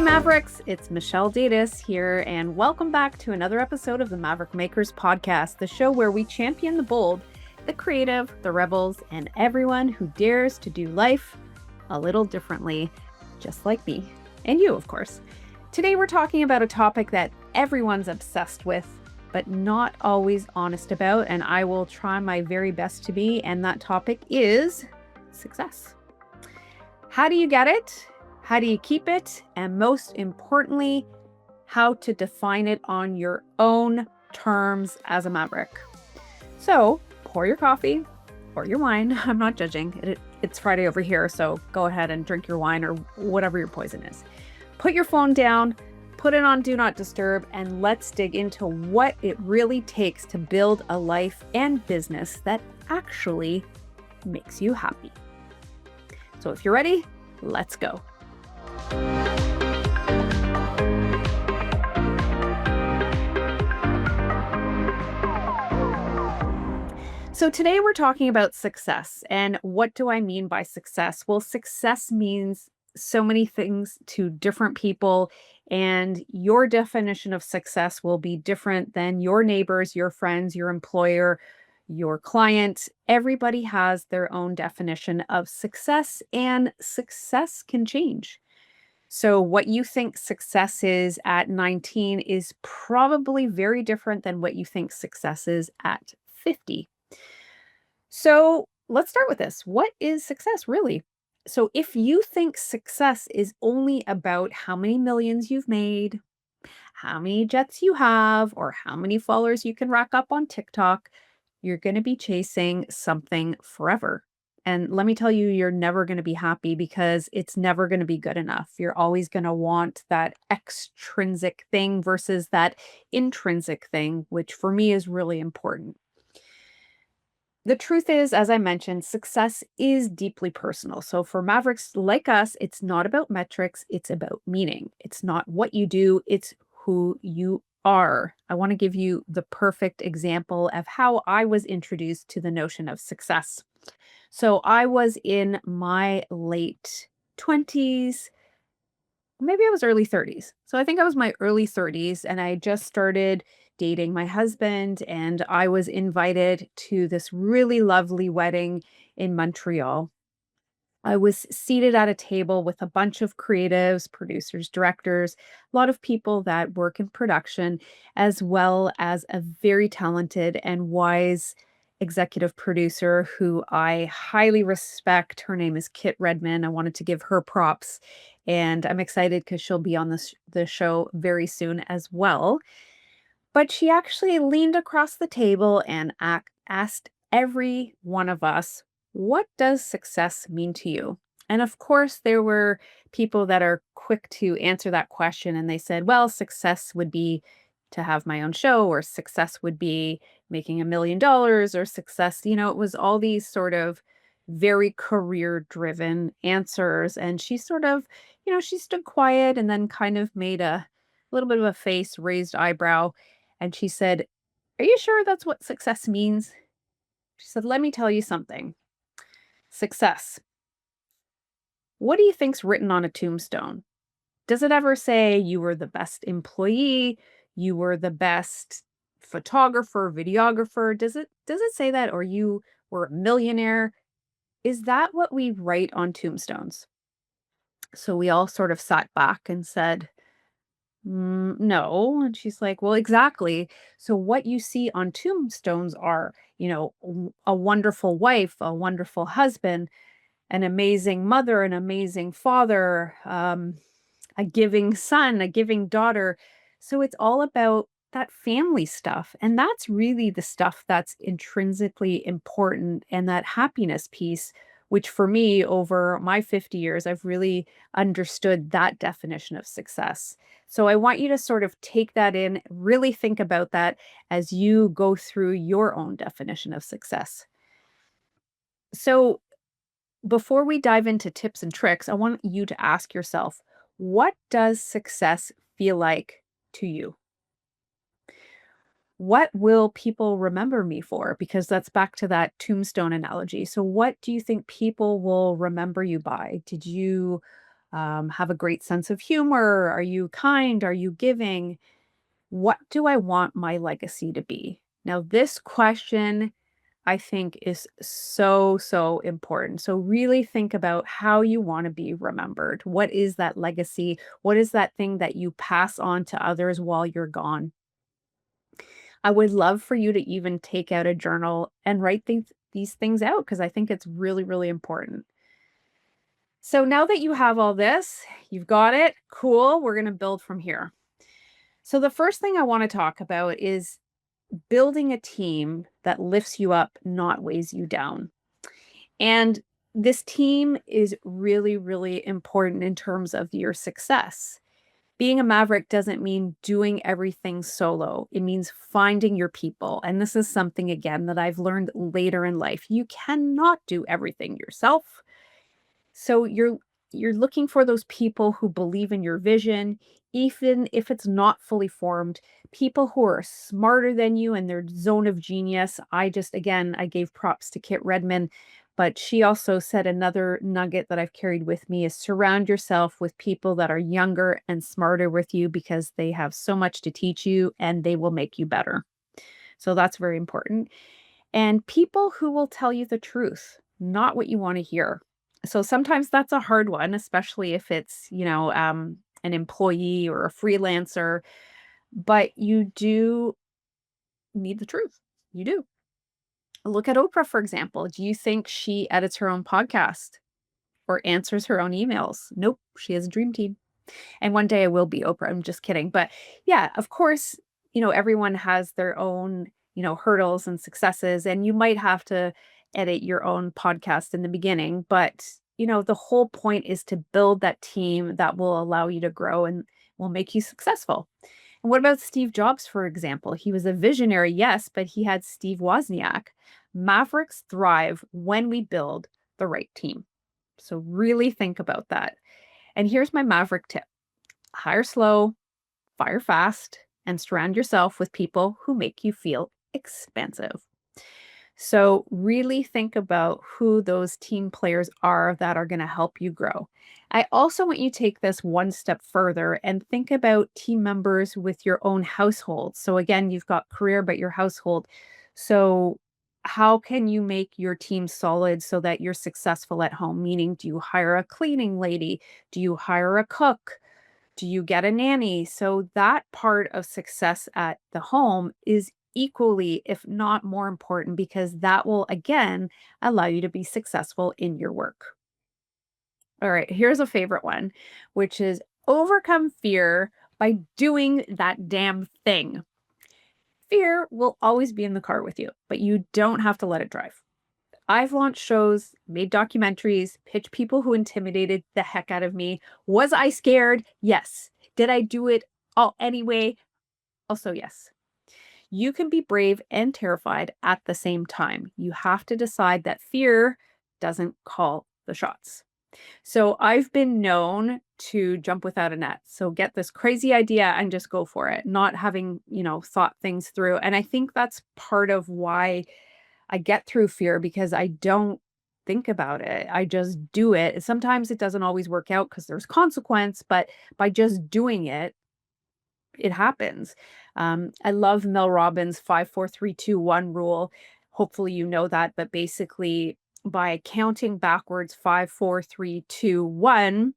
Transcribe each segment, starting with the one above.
Mavericks, it's Michelle Daides here, and welcome back to another episode of the Maverick Makers podcast, the show where we champion the bold, the creative, the rebels, and everyone who dares to do life a little differently, just like me, and you, of course. Today we're talking about a topic that everyone's obsessed with, but not always honest about, and I will try my very best to be, and that topic is success. How do you get it? How do you keep it? And most importantly, how to define it on your own terms as a maverick. So pour your coffee or your wine. I'm not judging. It's Friday over here, so go ahead and drink your wine or whatever your poison is. Put your phone down, put it on Do Not Disturb, and let's dig into what it really takes to build a life and business that actually makes you happy. So if you're ready, let's go. So today we're talking about success. And what do I mean by success? Well, success means so many things to different people, and your definition of success will be different than your neighbors, your friends, your employer, your client. Everybody has their own definition of success, and success can change. So what you think success is at 19 is probably very different than what you think success is at 50. So let's start with this. What is success really? So if you think success is only about how many millions you've made, how many jets you have, or how many followers you can rack up on TikTok, you're going to be chasing something forever. And let me tell you, you're never going to be happy because it's never going to be good enough. You're always going to want that extrinsic thing versus that intrinsic thing, which for me is really important. The truth is, as I mentioned, success is deeply personal. So for Mavericks like us, it's not about metrics, it's about meaning. It's not what you do, it's who you are. I want to give you the perfect example of how I was introduced to the notion of success. So I was in my late 20s, maybe I was early 30s. So I think I was my early 30s, and I just started dating my husband, and I was invited to this really lovely wedding in Montreal. I was seated at a table with a bunch of creatives, producers, directors, a lot of people that work in production, as well as a very talented and wise executive producer who I highly respect. Her name is Kit Redman. I wanted to give her props, and I'm excited because she'll be on the show very soon as well. But she actually leaned across the table and asked every one of us, what does success mean to you? And of course, there were people that are quick to answer that question. And they said, well, success would be to have my own show, or success would be making $1 million, or success, it was all these sort of very career driven answers. And she sort of, she stood quiet and then kind of made a little bit of a face, raised eyebrow. And she said, are you sure that's what success means? She said, let me tell you something. Success. What do you think's written on a tombstone? Does it ever say you were the best employee? You were the best photographer, videographer? Does it say that? Or you were a millionaire? Is that what we write on tombstones? So we all sort of sat back and said, no. And she's like, well, exactly. So what you see on tombstones are, a wonderful wife, a wonderful husband, an amazing mother, an amazing father, a giving son, a giving daughter. So it's all about that family stuff. And that's really the stuff that's intrinsically important, and that happiness piece, which for me, over my 50 years, I've really understood that definition of success. So I want you to sort of take that in, really think about that as you go through your own definition of success. So before we dive into tips and tricks, I want you to ask yourself, what does success feel like to you? What will people remember me for? Because that's back to that tombstone analogy. So, what do you think people will remember you by? Did you have a great sense of humor? Are you kind? Are you giving? What do I want my legacy to be? Now, this question I think is so, so important. So, really think about how you want to be remembered. What is that legacy? What is that thing that you pass on to others while you're gone? I would love for you to even take out a journal and write these things out because I think it's really, really important. So now that you have all this, you've got it. Cool. We're going to build from here. So the first thing I want to talk about is building a team that lifts you up, not weighs you down. And this team is really, really important in terms of your success. Being a maverick doesn't mean doing everything solo. It means finding your people. And this is something, again, that I've learned later in life. You cannot do everything yourself. So you're looking for those people who believe in your vision, even if it's not fully formed, people who are smarter than you in their zone of genius. I gave props to Kit Redman, but she also said another nugget that I've carried with me is surround yourself with people that are younger and smarter with you because they have so much to teach you and they will make you better. So that's very important. And people who will tell you the truth, not what you want to hear. So sometimes that's a hard one, especially if it's, an employee or a freelancer, but you do need the truth. You do. Look at Oprah, for example. Do you think she edits her own podcast or answers her own emails? Nope. She has a dream team. And one day I will be Oprah. I'm just kidding. But yeah, of course, everyone has their own, hurdles and successes, and you might have to edit your own podcast in the beginning. But, the whole point is to build that team that will allow you to grow and will make you successful. And what about Steve Jobs, for example? He was a visionary, yes, but he had Steve Wozniak. Mavericks thrive when we build the right team. So really think about that. And here's my Maverick tip: hire slow, fire fast, and surround yourself with people who make you feel expansive. So, really think about who those team players are that are going to help you grow. I also want you to take this one step further and think about team members with your own household. So, again, you've got career, but your household. So, how can you make your team solid so that you're successful at home? Meaning, do you hire a cleaning lady? Do you hire a cook? Do you get a nanny? So that part of success at the home is equally, if not more important, because that will again allow you to be successful in your work. All right, here's a favorite one, which is overcome fear by doing that damn thing. Fear will always be in the car with you, but you don't have to let it drive. I've launched shows, made documentaries, pitched people who intimidated the heck out of me. Was I scared? Yes. Did I do it all anyway? Also, yes. You can be brave and terrified at the same time. You have to decide that fear doesn't call the shots. So I've been known to jump without a net. So get this crazy idea and just go for it, not having, thought things through. And I think that's part of why I get through fear because I don't think about it. I just do it. Sometimes it doesn't always work out because there's consequence, but by just doing it, it happens. I love Mel Robbins' 5 4 3 2 1 rule. Hopefully, you know that, but basically, by counting backwards 5 4 3 2 1,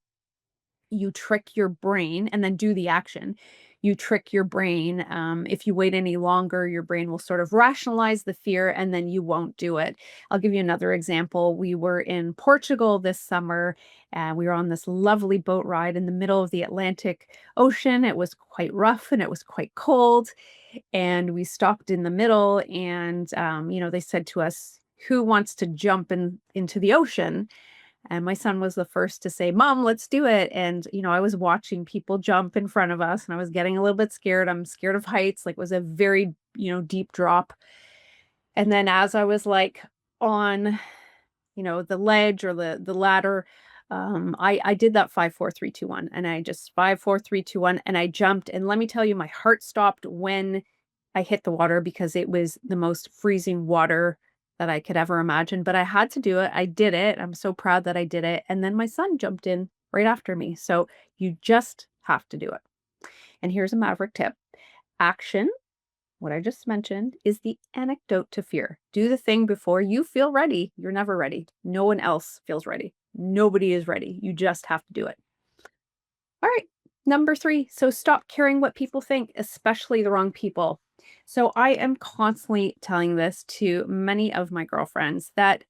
you trick your brain and then do the action. You trick your brain. If you wait any longer, your brain will sort of rationalize the fear and then you won't do it. I'll give you another example. We were in Portugal this summer and we were on this lovely boat ride in the middle of the Atlantic Ocean. It was quite rough and it was quite cold. And we stopped in the middle and, they said to us, who wants to jump into the ocean? And my son was the first to say, "Mom, let's do it." And, I was watching people jump in front of us and I was getting a little bit scared. I'm scared of heights. Like it was a very, deep drop. And then as I was like on, the ledge or the ladder, I did that 5 4 3 2 1 and I just 5 4 3 2 1 and I jumped. And let me tell you, my heart stopped when I hit the water because it was the most freezing water that I could ever imagine, but I had to do it. I did it. I'm so proud that I did it. And then my son jumped in right after me. So you just have to do it. And here's a Maverick tip. Action, what I just mentioned, is the antidote to fear. Do the thing before you feel ready. You're never ready. No one else feels ready. Nobody is ready. You just have to do it. All right. Number 3. So stop caring what people think, especially the wrong people. So I am constantly telling this to many of my girlfriends that,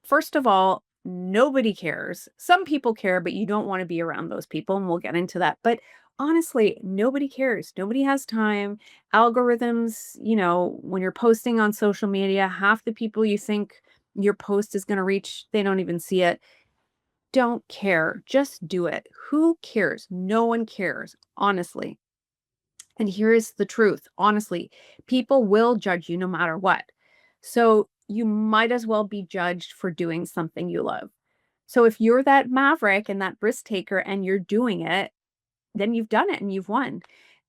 first of all, nobody cares. Some people care, but you don't want to be around those people, and we'll get into that. But honestly, nobody cares. Nobody has time. Algorithms, when you're posting on social media, half the people you think your post is going to reach, they don't even see it. Don't care. Just do it. Who cares? No one cares, honestly. And here is the truth. Honestly, people will judge you no matter what. So you might as well be judged for doing something you love. So if you're that maverick and that risk taker and you're doing it, then you've done it and you've won.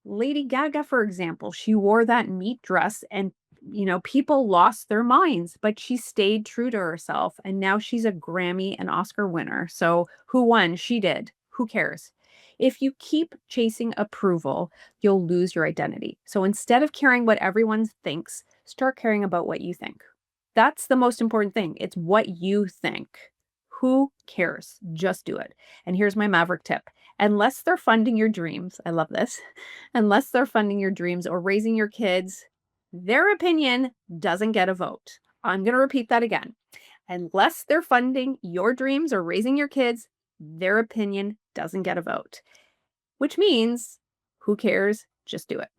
Lady Gaga, for example, she wore that meat dress and people lost their minds, but she stayed true to herself and now she's a Grammy and Oscar winner. So who won? She did. Who cares? If you keep chasing approval, you'll lose your identity. So instead of caring what everyone thinks, start caring about what you think. That's the most important thing. It's what you think. Who cares? Just do it. And here's my Maverick tip. Unless they're funding your dreams, I love this. Unless they're funding your dreams or raising your kids, their opinion doesn't get a vote. I'm going to repeat that again. Unless they're funding your dreams or raising your kids, their opinion doesn't get a vote, which means who cares? Just do it.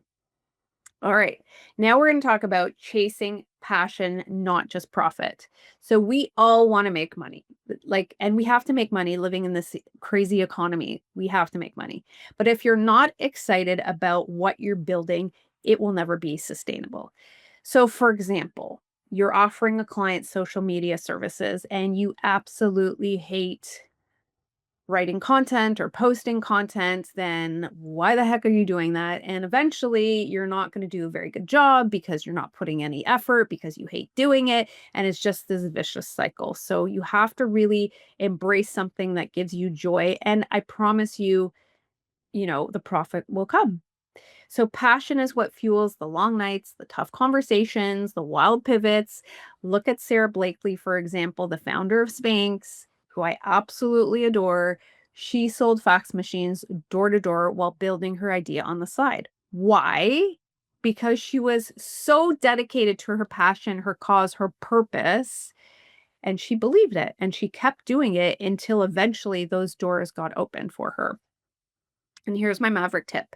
All right. Now we're going to talk about chasing passion, not just profit. So we all want to make money. And we have to make money living in this crazy economy. We have to make money. But if you're not excited about what you're building, it will never be sustainable. So for example, you're offering a client social media services and you absolutely hate writing content or posting content, then why the heck are you doing that? And eventually you're not going to do a very good job because you're not putting any effort because you hate doing it. And it's just this vicious cycle. So you have to really embrace something that gives you joy. And I promise you, the profit will come. So passion is what fuels the long nights, the tough conversations, the wild pivots. Look at Sara Blakely, for example, the founder of Spanx, who I absolutely adore. She sold fax machines door to door while building her idea on the side. Why? Because she was so dedicated to her passion, her cause, her purpose, and she believed it. And she kept doing it until eventually those doors got opened for her. And here's my Maverick tip.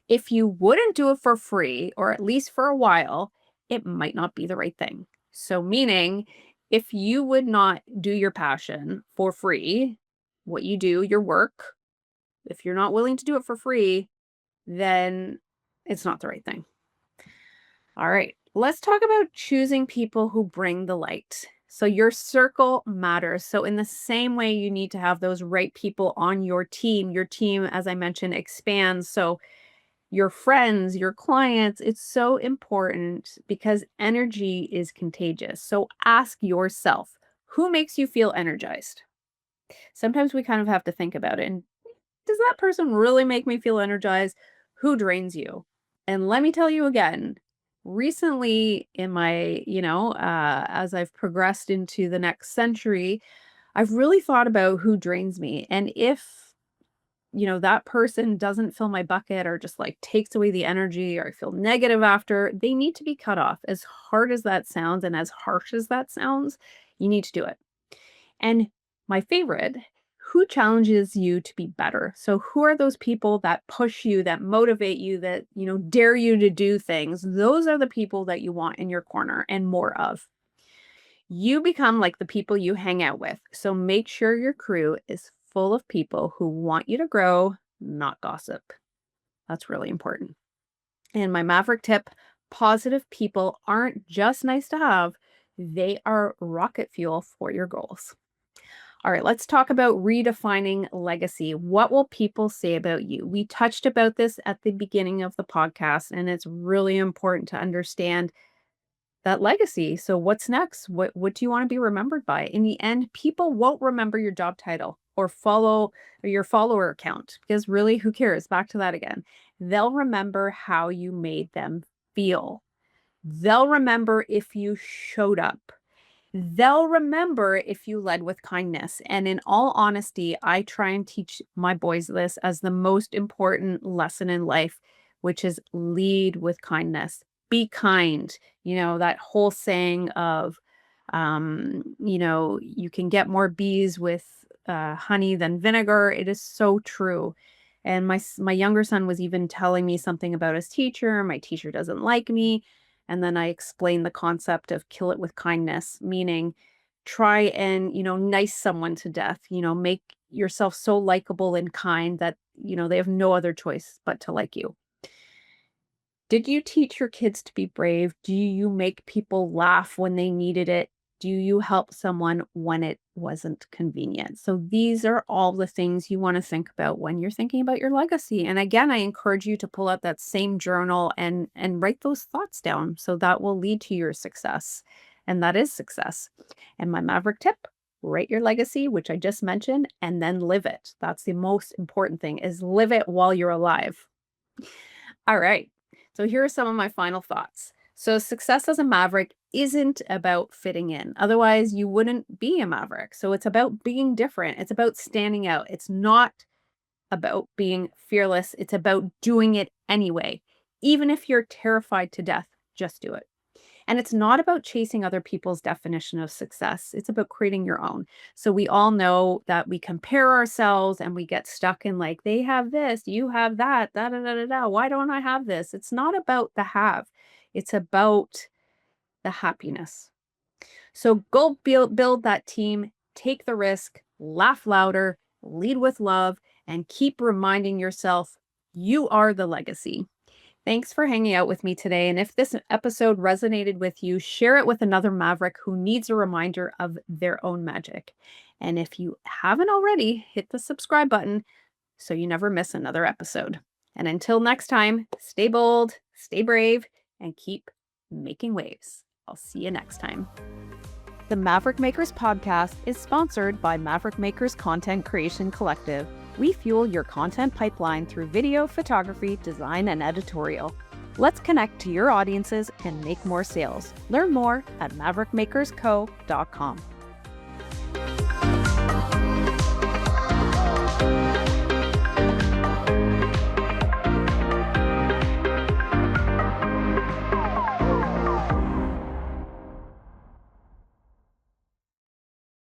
If you wouldn't do it for free, or at least for a while, it might not be the right thing. So, meaning, if you would not do your passion for free, what you do, your work, if you're not willing to do it for free, then it's not the right thing. All right, let's talk about choosing people who bring the light. So your circle matters. So in the same way you need to have those right people on your team, as I mentioned, expands. So your friends, your clients, it's so important because energy is contagious. So ask yourself, who makes you feel energized? Sometimes we kind of have to think about it. And does that person really make me feel energized? Who drains you? And let me tell you again, recently in my, as I've progressed into the next century, I've really thought about who drains me. And if, that person doesn't fill my bucket or just like takes away the energy or I feel negative after, they need to be cut off. As hard as that sounds and as harsh as that sounds, you need to do it. And my favorite, who challenges you to be better? So who are those people that push you, that motivate you, that, dare you to do things? Those are the people that you want in your corner and more of. You become like the people you hang out with. So make sure your crew is full of people who want you to grow, not gossip. That's really important. And my Maverick tip, positive people aren't just nice to have, they are rocket fuel for your goals. All right, let's talk about redefining legacy. What will people say about you? We touched about this at the beginning of the podcast, and it's really important to understand that legacy. So what's next? What do you want to be remembered by? In the end, people won't remember your job title or your follower count because really who cares? Back to that again. They'll remember how you made them feel. They'll remember if you showed up. They'll remember if you led with kindness. And in all honesty, I try and teach my boys this as the most important lesson in life, which is lead with kindness. Be kind. That whole saying of, you can get more bees with honey than vinegar. It is so true. And my younger son was even telling me something about his teacher. My teacher doesn't like me. And then I explained the concept of kill it with kindness, meaning try and, nice someone to death, make yourself so likable and kind that, they have no other choice but to like you. Did you teach your kids to be brave? Do you make people laugh when they needed it? Do you help someone when it wasn't convenient? So these are all the things you want to think about when you're thinking about your legacy. And again, I encourage you to pull out that same journal and write those thoughts down so that will lead to your success. And that is success. And my Maverick tip, write your legacy, which I just mentioned, and then live it. That's the most important thing is live it while you're alive. All right. So here are some of my final thoughts. So success as a maverick isn't about fitting in. Otherwise, you wouldn't be a maverick. So it's about being different. It's about standing out. It's not about being fearless. It's about doing it anyway. Even if you're terrified to death, just do it. And it's not about chasing other people's definition of success. It's about creating your own. So we all know that we compare ourselves and we get stuck in like, they have this, you have that, da da da da da. Why don't I have this? It's not about the have, it's about the happiness. So go build that team, take the risk, laugh louder, lead with love, and keep reminding yourself you are the legacy. Thanks for hanging out with me today. And if this episode resonated with you, share it with another Maverick who needs a reminder of their own magic. And if you haven't already, hit the subscribe button so you never miss another episode. And until next time, stay bold, stay brave, and keep making waves. I'll see you next time. The Maverick Makers podcast is sponsored by Maverick Makers Content Creation Collective. We fuel your content pipeline through video, photography, design, and editorial. Let's connect to your audiences and make more sales. Learn more at maverickmakersco.com.